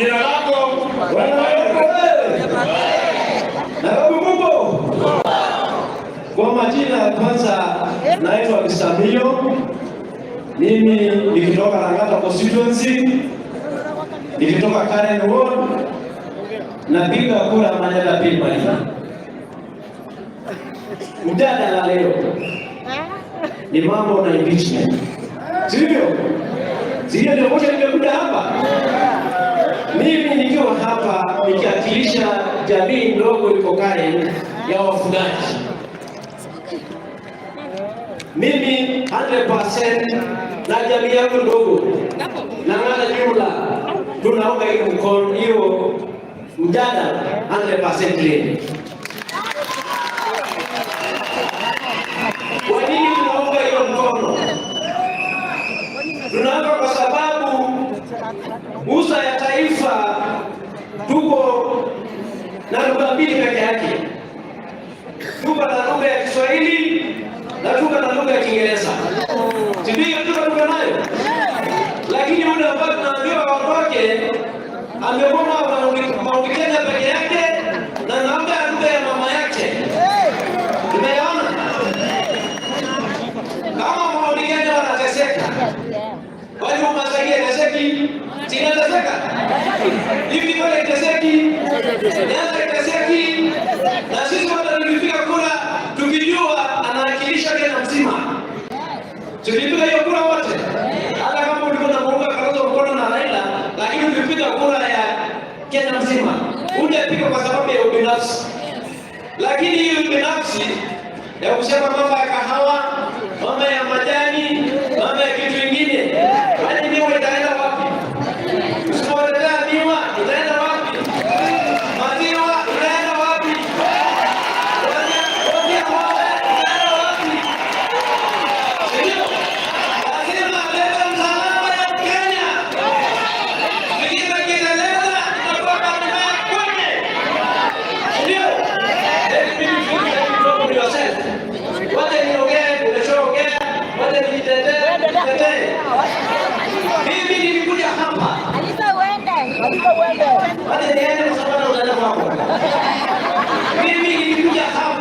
Jina lako kwa majina ya kwanza naitwa Bisamio. Mimi nikitoka Lang'ata constituency, nikitoka Karen Ward, napiga kura Manyata Pilmani. Mjadala leo ni mambo na impeachment, sivyo? Sio ndio moja nimekuja hapa. Mimi nikiwa hapa nikiwakilisha jamii ndogo iko Karen ya wafugaji. Mimi 100% na jamii yangu ndogo na ngana jumla tunaunga hiyo mkono hiyo mjadala 100% clean. Kwa nini tunaunga hiyo mkono? Tunaunga kwa sababu usa ya taifa tuko na lugha mbili peke yake. Tuko na lugha ya Kiswahili na tuko na lugha ya Kiingereza. Sivyo tuko nayo. Lakini yule ambaye tunaambiwa watoke amegoma Mount Kenya peke yake na lugha ya mama yake. Tumeona kama Mount Kenya wanateseka. Wale Wamasai wanateseki, zinateseka. Hivi wale wanateseki, na sisi wote tukipiga kura tukijua anawakilisha Kenya mzima. Tukipiga hiyo kura wote, hata kama ulikuwa unamuunga Kalonzo mkono na Raila, lakini ukipiga kura ya Kenya mzima, ungepiga kwa sababu ya ubinafsi. Lakini hiyo ubinafsi ya kusema mambo ya kahawa, mambo ya majani, mambo ya kitu kingine, hadi miwa itaenda wapi? Usipoendelea miwa itaenda wapi? Maziwa itaenda wapi? Wazia ng'ombe itaenda wapi? Ndio. Lazima leta msalaba ya Kenya. Tukija kiendeleza tutakuwa kama kwenye. Ndio. Wale niongee, nimeshaongea, wale nitetee. Mimi nilikuja hapa. Wale niende kwa sababu unaenda kwako. Mimi nilikuja hapa